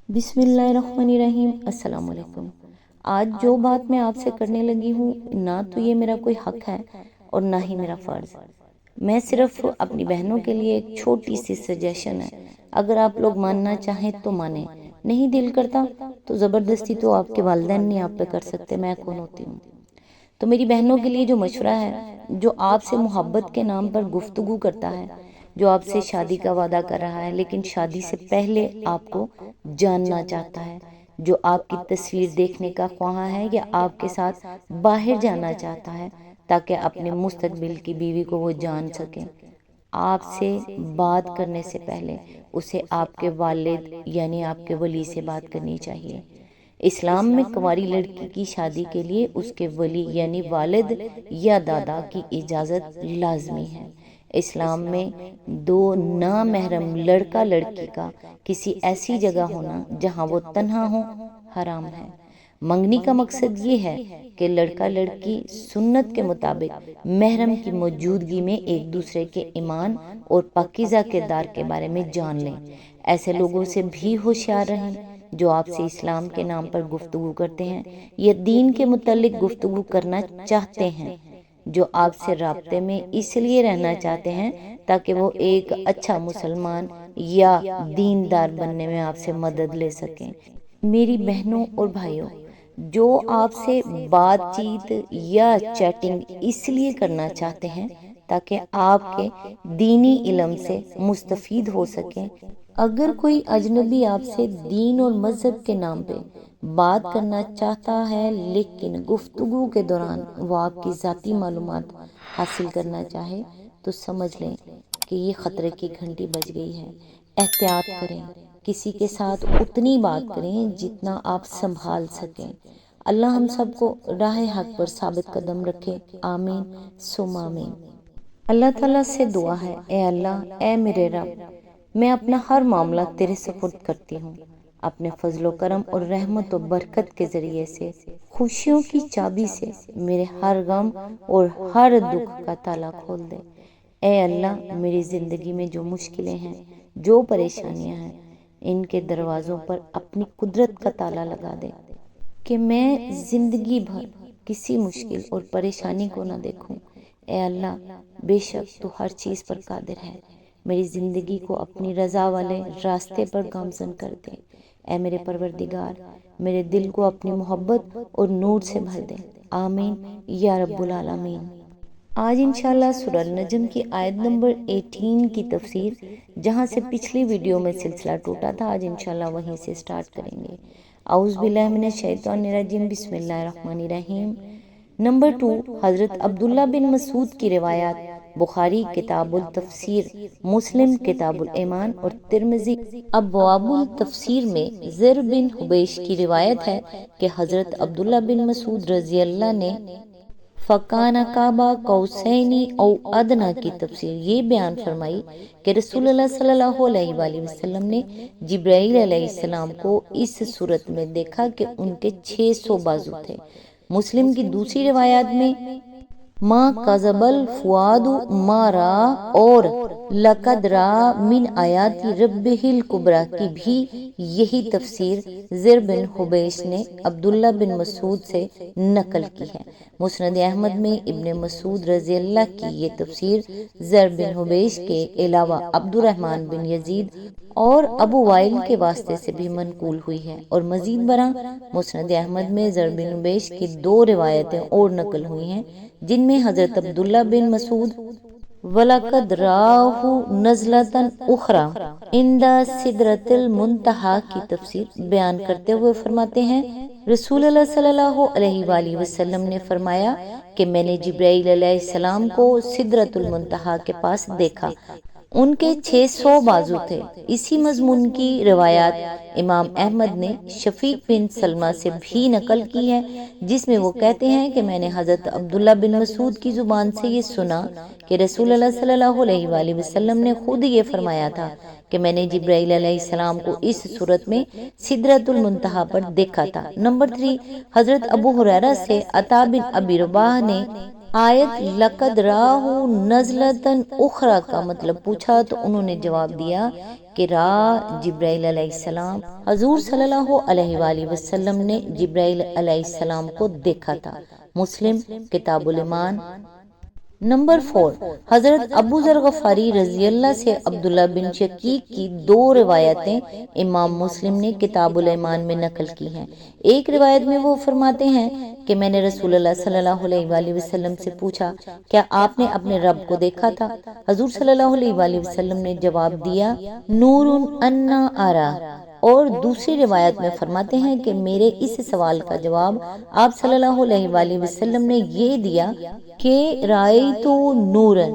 بسم اللہ الرحمن الرحیم۔ السلام علیکم۔ آج جو بات میں آپ سے کرنے لگی ہوں، نہ تو یہ میرا کوئی حق ہے اور نہ ہی میرا فرض۔ میں صرف اپنی بہنوں کے لیے ایک چھوٹی سی سجیشن ہے، اگر آپ لوگ ماننا چاہیں تو مانیں، نہیں دل کرتا تو زبردستی تو آپ کے والدین نہیں آپ پہ کر سکتے، میں کون ہوتی ہوں۔ تو میری بہنوں کے لیے جو مشورہ ہے، جو آپ سے محبت کے نام پر گفتگو کرتا ہے، جو آپ سے شادی کا وعدہ کر رہا ہے لیکن شادی سے پہلے آپ کو جاننا چاہتا ہے، جو آپ کی تصویر دیکھنے کا خواہاں ہے یا آپ کے ساتھ باہر جانا چاہتا ہے تاکہ اپنے مستقبل کی بیوی کو وہ جان سکیں، آپ سے بات کرنے سے پہلے اسے آپ کے والد یعنی آپ کے ولی سے بات کرنی چاہیے۔ اسلام میں کنواری لڑکی کی شادی کے لیے اس کے ولی یعنی والد یا دادا کی اجازت لازمی ہے۔ اسلام میں دو نامحرم لڑکا لڑکی کا کسی ایسی جگہ ہونا جہاں وہ تنہا ہو حرام ہے۔ منگنی کا مقصد یہ ہے کہ لڑکا لڑکی سنت کے مطابق محرم کی موجودگی میں ایک دوسرے کے ایمان اور پاکیزہ کردار کے بارے میں جان لیں۔ ایسے لوگوں سے بھی ہوشیار رہیں جو آپ سے اسلام کے نام پر گفتگو کرتے ہیں یا دین کے متعلق گفتگو کرنا چاہتے ہیں، جو آپ سے رابطے میں اس لیے رہنا چاہتے ہیں تاکہ وہ ایک اچھا مسلمان یا دیندار بننے میں آپ سے مدد لے سکیں۔ میری بہنوں اور بھائیوں، جو آپ سے بات چیت یا چیٹنگ اس لیے کرنا چاہتے ہیں تاکہ آپ کے دینی علم سے مستفید ہو سکیں، اگر کوئی اجنبی آپ سے دین اور مذہب کے نام پہ بات کرنا چاہتا ہے لیکن گفتگو کے دوران وہ آپ کی ذاتی معلومات حاصل کرنا چاہے تو سمجھ لیں کہ یہ خطرے کی گھنٹی بج گئی ہے۔ احتیاط کریں، کسی کے ساتھ اتنی بات کریں جتنا آپ سنبھال سکیں۔ اللہ ہم سب کو راہ حق پر ثابت قدم رکھے، آمین ثم آمین۔ اللہ تعالیٰ سے دعا ہے، اے اللہ، اے میرے رب، میں اپنا ہر معاملہ تیرے سپرد کرتی ہوں۔ اپنے فضل و کرم اور رحمت و برکت کے ذریعے سے خوشیوں کی چابی سے میرے ہر غم اور ہر دکھ کا تالا کھول دے۔ اے اللہ، میری زندگی میں جو مشکلیں ہیں، جو پریشانیاں ہیں، ان کے دروازوں پر اپنی قدرت کا تالا لگا دے کہ میں زندگی بھر کسی مشکل اور پریشانی کو نہ دیکھوں۔ اے اللہ، بے شک تو ہر چیز پر قادر ہے، میری زندگی کو اپنی رضا والے راستے پر گامزن کر دے۔ اے میرے پروردگار، میرے دل کو اپنی محبت اور نور سے بھر دے، آمین یا رب العالمین۔ آج انشاءاللہ سورہ النجم کی آیت نمبر 18 کی تفسیر، جہاں سے پچھلی ویڈیو میں سلسلہ ٹوٹا تھا، آج انشاءاللہ وہیں سے سٹارٹ کریں گے۔ اعوذ باللہ من الشیطان الرجیم، بسم اللہ الرحمن الرحیم۔ نمبر 2، حضرت عبداللہ بن مسعود کی روایات، بخاری کتاب التفسیر، مسلم کتاب الایمان اور ترمذی ابواب التفسیر میں زر بن حبیش کی روایت ہے کہ حضرت عبداللہ بن مسعود رضی اللہ نے فَكَانَ قَابَ قَوْسَيْنِ أَوْ أَدْنَىٰ کی تفسیر یہ بیان فرمائی کہ رسول اللہ صلی اللہ علیہ وآلہ وسلم نے جبرائیل علیہ السلام کو اس صورت میں دیکھا کہ ان کے 600 بازو تھے۔ مسلم کی دوسری روایات میں مَا كَذَبَ الْفُؤَادُ مَا رَأَىٰ اور لَقَدْ رَأَىٰ مِنْ آیَاتِ رَبِّهِ الْكُبْرىٰ کی بھی یہی تفسیر زر بن حبیش نے عبداللہ بن مسعود سے نقل کی ہے۔ مسند احمد میں ابن مسعود رضی اللہ کی یہ تفسیر زر بن حبیش کے علاوہ عبد الرحمن بن یزید اور ابو وائل کے واسطے سے بھی منقول ہوئی ہے، اور مزید برآں مسند احمد میں زر بن حبیش کی 2 روایتیں اور نقل ہوئی ہیں، جن میں حضرت عبداللہ بن مسعود وَلَقَدْ رَآهُ نَزْلَةً أُخْرَىٰ عِندَ سِدْرَةِ الْمُنتَهَىٰ کی تفسیر بیان کرتے ہوئے فرماتے ہیں، رسول اللہ صلی اللہ علیہ وآلہ وسلم نے فرمایا کہ میں نے جبرائیل علیہ السلام کو سدرۃ المنتہا کے پاس دیکھا، ان کے 600 بازو تھے۔ اسی مضمون کی روایات امام احمد نے شفیق بن سلمہ سے بھی نقل کی ہے، جس میں وہ کہتے ہیں کہ میں نے حضرت عبداللہ بن مسعود کی زبان سے یہ سنا کہ رسول اللہ صلی اللہ علیہ وآلہ وسلم نے خود یہ فرمایا تھا کہ میں نے جبرائیل علیہ السلام کو اس صورت میں سدرۃ المنتہا پر دیکھا تھا۔ نمبر 3، حضرت ابو ہریرہ سے عطا بن ابی رباح نے آیت لقد راہ نزلتن اخرى کا مطلب پوچھا تو انہوں نے جواب دیا کہ راہ جبرائیل علیہ السلام، حضور صلی اللہ علیہ وآلہ وسلم نے جبرائیل علیہ السلام کو دیکھا تھا۔ مسلم کتاب الایمان۔ نمبر 4، حضرت ابو ذر غفاری رضی اللہ سے عبداللہ بن شقیق کی 2 روایتیں امام مسلم نے کتاب الایمان میں نقل کی ہیں۔ ایک روایت میں وہ فرماتے ہیں کہ میں نے رسول اللہ صلی اللہ علیہ وآلہ وسلم سے پوچھا، کیا آپ نے اپنے رب کو دیکھا تھا؟ حضور صلی اللہ علیہ وآلہ وسلم نے جواب دیا، نور انا ارا۔ اور دوسری روایت میں فرماتے ہیں کہ میرے اس سوال کا جواب آپ صلی اللہ علیہ وآلہ وسلم نے یہ دیا کہ رأیت نورن۔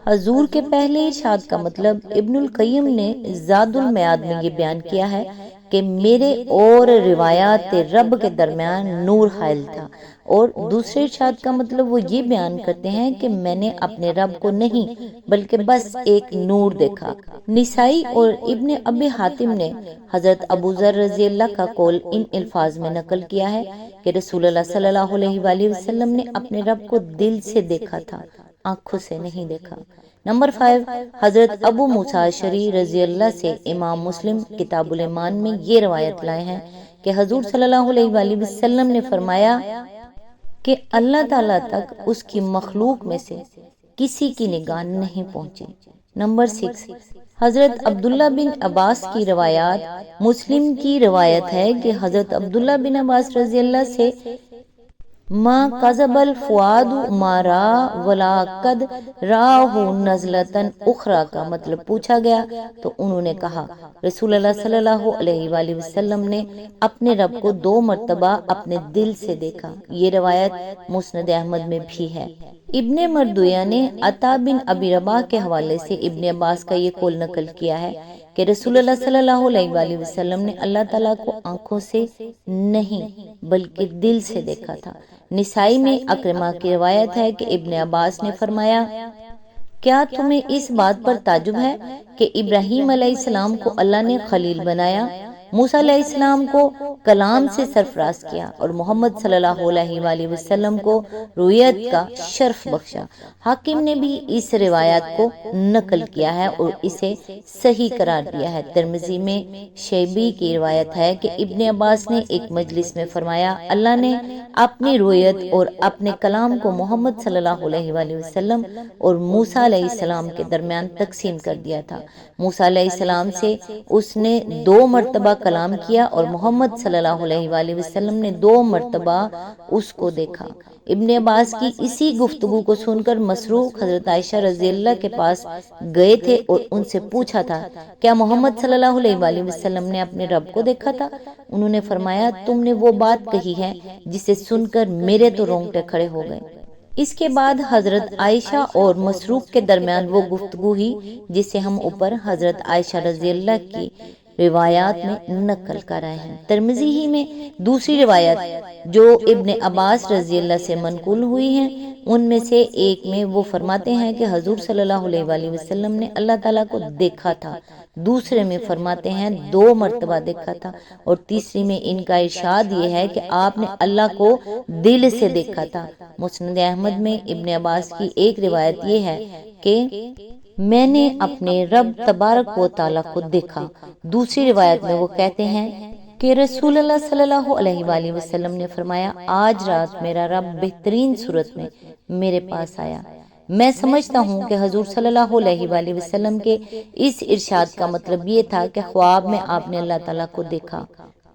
حضور کے پہلے ارشاد کا مطلب ابن القیم نے زاد المیعاد میں یہ بیان کیا ہے کہ میرے اور روایات رب کے درمیان نور حائل تھا، اور دوسرے ارشاد کا مطلب وہ یہ بیان کرتے ہیں کہ میں نے اپنے رب کو نہیں بلکہ بس ایک نور دیکھا۔ نسائی اور ابن ابی حاتم نے حضرت ابو ذر رضی اللہ کا قول ان الفاظ میں نقل کیا ہے کہ رسول اللہ صلی اللہ علیہ وآلہ وسلم نے اپنے رب کو دل سے دیکھا تھا، آنکھوں سے نہیں دیکھا۔ نمبر 5، حضرت ابو موسیٰ اشعری رضی اللہ سے امام مسلم کتاب الایمان میں یہ روایت لائے ہیں کہ حضور صلی اللہ علیہ وآلہ وسلم نے فرمایا کہ اللہ تعالیٰ تک اس کی مخلوق میں سے کسی کی نگاہ نہیں پہنچی۔ نمبر 6، حضرت عبداللہ بن عباس کی روایات۔ مسلم کی روایت ہے کہ حضرت عبداللہ بن عباس رضی اللہ سے ما کذب الفؤاد ما را ولقد راہ نزلتن اخرى کا مطلب پوچھا گیا تو انہوں نے کہا، رسول اللہ صلی اللہ علیہ وآلہ وسلم نے اپنے رب کو 2 مرتبہ اپنے دل سے دیکھا۔ یہ روایت مسند احمد میں بھی ہے۔ ابن مردویہ نے عطا بن ابی رباح کے حوالے سے ابن عباس کا یہ قول نقل کیا ہے کہ رسول اللہ صلی اللہ علیہ وآلہ وسلم نے اللہ تعالیٰ کو آنکھوں سے نہیں بلکہ دل سے دیکھا تھا۔ نسائی میں اکرمہ کی روایت ہے کہ ابن عباس نے فرمایا، کیا تمہیں اس بات پر تعجب ہے کہ ابراہیم علیہ السلام کو اللہ نے خلیل بنایا، موسیٰ علیہ السلام کو کلام سے سرفراز کیا اور محمد صلی اللہ علیہ وآلہ وسلم کو رویت کا شرف بخشا؟ حاکم نے بھی اس روایت کو نقل کیا ہے اور اسے صحیح قرار دیا ہے۔ ترمذی میں شیبی کی روایت ہے کہ ابن عباس نے ایک مجلس میں فرمایا، اللہ نے اپنی رویت اور اپنے کلام کو محمد صلی اللہ علیہ وآلہ وسلم اور موسیٰ علیہ السلام کے درمیان تقسیم کر دیا تھا۔ موسیٰ علیہ السلام سے اس نے 2 مرتبہ کلام کیا اور محمد صلی اللہ علیہ وآلہ وسلم نے 2 مرتبہ اس کو دیکھا۔ ابن عباس کی اسی گفتگو کو سن کر مسروق حضرت عائشہ رضی اللہ کے پاس گئے تھے اور ان سے پوچھا تھا، کیا محمد صلی اللہ علیہ وآلہ وسلم نے اپنے رب کو دیکھا تھا؟ انہوں نے فرمایا، تم نے وہ بات کہی ہے جسے سن کر میرے تو رونگٹے کھڑے ہو گئے۔ اس کے بعد حضرت عائشہ اور مسروق کے درمیان وہ گفتگو ہی جسے ہم اوپر حضرت عائشہ رضی اللہ کی روایات میں نقل کر رہے ہیں۔ ترمذی ہی میں دوسری روایت جو ابن عباس رضی اللہ سے منقول ہوئی ہیں، ان میں سے ایک میں وہ فرماتے ہیں کہ حضور صلی اللہ علیہ وآلہ وسلم نے اللہ تعالیٰ کو دیکھا تھا، دوسرے میں فرماتے ہیں 2 مرتبہ دیکھا تھا، اور تیسری میں ان کا ارشاد یہ ہے کہ آپ نے اللہ کو دل سے دیکھا تھا۔ مسند احمد میں ابن عباس کی ایک روایت یہ ہے کہ میں نے اپنے رب تبارک و تعالیٰ کو دیکھا۔ دوسری روایت میں وہ کہتے ہیں کہ رسول اللہ صلی اللہ علیہ وآلہ وسلم نے فرمایا، آج رات میرا رب بہترین صورت میں میرے پاس آیا۔ میں سمجھتا ہوں کہ حضور صلی اللہ علیہ وآلہ وسلم کے اس ارشاد کا مطلب یہ تھا کہ خواب میں آپ نے اللہ تعالیٰ کو دیکھا۔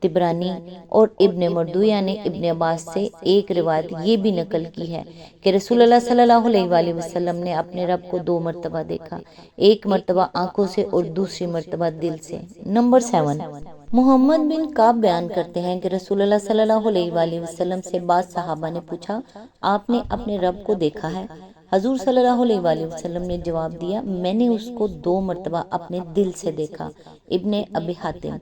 طبرانی اور ابن مردویہ نے ابن عباس سے ایک روایت یہ بھی نقل کی ہے کہ رسول اللہ صلی اللہ علیہ وآلہ وسلم نے اپنے رب کو 2 مرتبہ دیکھا، ایک مرتبہ آنکھوں سے اور دوسری مرتبہ دل سے۔ نمبر 7، محمد بن کعب بیان کرتے ہیں کہ رسول اللہ صلی اللہ علیہ وآلہ وسلم سے بعض صحابہ نے پوچھا، آپ نے اپنے رب کو دیکھا ہے؟ حضور صلی اللہ علیہ وآلہ وسلم نے جواب دیا، میں نے اس کو 2 مرتبہ اپنے دل سے دیکھا۔ ابن ابی حاتم۔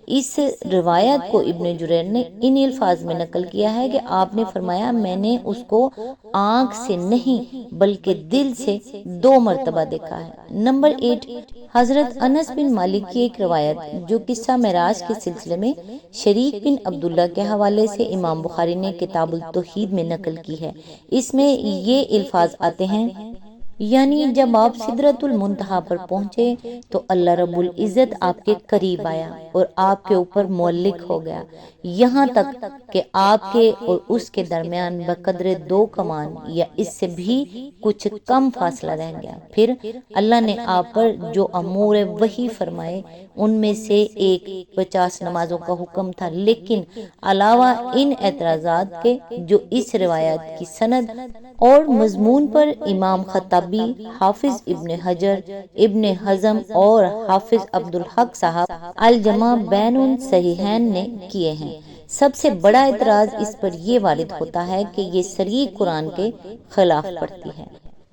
اس روایت کو ابن جریر نے ان الفاظ میں نقل کیا ہے کہ آپ نے فرمایا میں نے اس کو آنکھ سے نہیں بلکہ دل سے 2 مرتبہ دیکھا ہے۔ نمبر 8، حضرت انس بن مالک کی ایک روایت جو قصہ معراج کے سلسلے میں شریک بن عبداللہ کے حوالے سے امام بخاری نے کتاب التوحید میں نقل کی ہے۔ اس میں یہ الفاظ آتے ہیں، یعنی جب آپ سدرۃ المنتہا پر پہنچے تو اللہ رب العزت آپ کے قریب آیا اور آپ کے اوپر معلق ہو گیا، یہاں تک کہ آپ کے اور اس کے درمیان بقدر 2 کمان یا اس سے بھی کچھ کم فاصلہ رہ گیا۔ پھر اللہ نے آپ پر جو امور وحی فرمائے ان میں سے ایک 50 نمازوں کا حکم تھا، لیکن علاوہ ان اعتراضات کے جو اس روایت کی سند اور مضمون پر امام خطابی، حافظ ابن حجر، ابن حزم اور حافظ عبدالحق صاحب الجمع بین الصحیحین نے کیے ہیں۔ سب سے بڑا اعتراض اس پر یہ وارد ہوتا ہے کہ یہ صریح قرآن کے خلاف پڑتی ہے،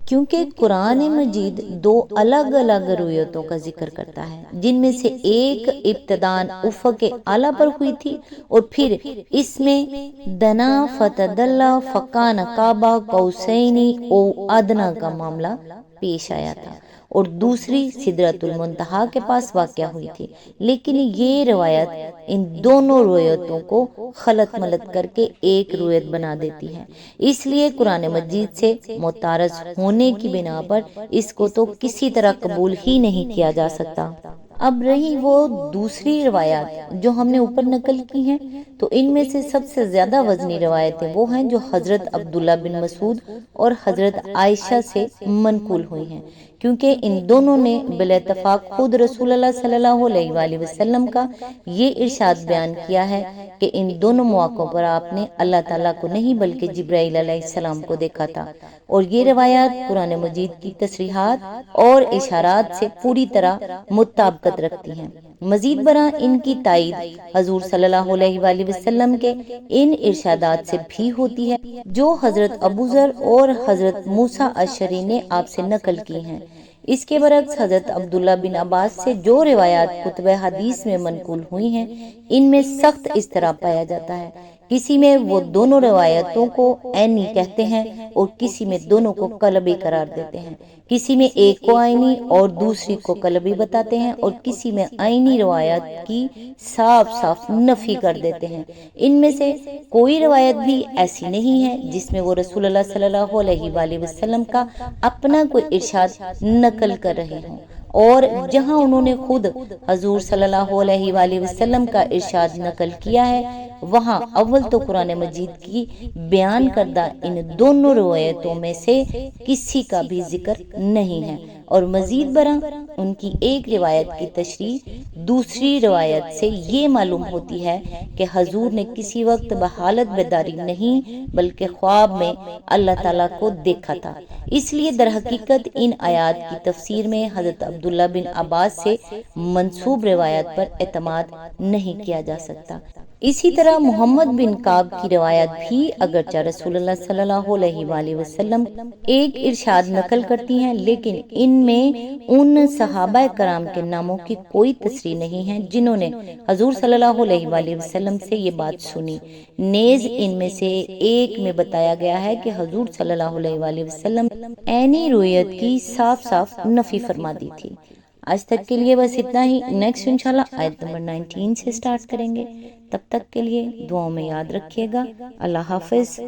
کیونکہ قرآن مجید 2 الگ الگ رویتوں کا ذکر کرتا ہے، جن میں سے ایک ابتداً افق اعلیٰ پر ہوئی تھی اور پھر اس میں دنا فتدلی فکان قاب قوسین او ادنی کا معاملہ پیش آیا تھا، اور دوسری سدرۃ المنتہا کے پاس واقع ہوئی تھی۔ لیکن یہ روایت ان دونوں روایتوں کو خلط ملط کر کے ایک روایت بنا دیتی ہے، اس لیے قرآن مجید سے متعارض ہونے کی بنا پر اس کو تو کسی طرح قبول ہی نہیں کیا جا سکتا۔ اب رہی وہ دوسری روایات جو ہم نے اوپر نقل کی ہیں، تو ان میں سے سب سے زیادہ وزنی روایتیں وہ ہیں جو حضرت عبداللہ بن مسعود اور حضرت عائشہ سے منقول ہوئی ہیں، کیونکہ ان دونوں نے بلا اتفاق خود رسول اللہ صلی اللہ علیہ وآلہ وسلم کا یہ ارشاد بیان کیا ہے کہ ان دونوں مواقعوں پر آپ نے اللہ تعالیٰ کو نہیں بلکہ جبرائیل علیہ السلام کو دیکھا تھا، اور یہ روایات قرآن مجید کی تصریحات اور اشارات سے پوری طرح مطابقت رکھتی ہیں۔ مزید برآں ان کی تائید حضور صلی اللہ علیہ وآلہ وسلم کے ان ارشادات سے بھی ہوتی ہے جو حضرت ابوذر اور حضرت موسیٰ اشعری نے آپ سے نقل کی ہیں۔ اس کے برعکس حضرت عبداللہ بن عباس سے جو روایات کتب حدیث میں منقول ہوئی ہیں، ان میں سخت اضطراب پایا جاتا ہے۔ کسی میں وہ دونوں روایتوں کو عینی کہتے ہیں اور کسی میں دونوں کو قلبی قرار دیتے ہیں، کسی میں ایک کو عینی اور دوسری کو قلبی بتاتے ہیں، اور کسی میں عینی روایت کی صاف صاف نفی کر دیتے ہیں۔ ان میں سے کوئی روایت بھی ایسی نہیں ہے جس میں وہ رسول اللہ صلی اللہ علیہ وآلہ وسلم کا اپنا کوئی ارشاد نقل کر رہے ہوں، اور جہاں انہوں نے خود حضور صلی اللہ علیہ وآلہ وسلم کا ارشاد نقل کیا ہے، وہاں اول تو قرآن مجید کی بیان کردہ ان دونوں روایتوں میں سے کسی کا بھی ذکر نہیں ہے، اور مزید برآں ان کی ایک روایت کی تشریح دوسری روایت سے یہ معلوم ہوتی ہے کہ حضور نے کسی وقت بحالت بیداری نہیں بلکہ خواب میں اللہ تعالیٰ کو دیکھا تھا۔ اس لیے در حقیقت ان آیات کی تفسیر میں حضرت عبداللہ بن عباس سے منسوب روایت پر اعتماد نہیں کیا جا سکتا۔ اسی طرح محمد بن کعب کی روایت بھی اگرچہ رسول اللہ صلی اللہ علیہ وآلہ وسلم ایک ارشاد نقل کرتی ہیں، لیکن ان میں ان صحابہ کرام کے ناموں کی کوئی تصریح نہیں ہے جنہوں نے حضور صلی اللہ علیہ وآلہ وسلم سے یہ بات سنی۔ نیز ان میں سے ایک میں بتایا گیا ہے کہ حضور صلی اللہ علیہ وآلہ وسلم عینی رویت کی صاف صاف نفی فرما دی تھی۔ آج تک کے لیے بس اتنا ہی، نیکسٹ انشاءاللہ آیت نمبر 19 سے سٹارٹ کریں گے۔ تب تک کے لیے دعاؤں میں یاد رکھیے گا۔ اللہ حافظ۔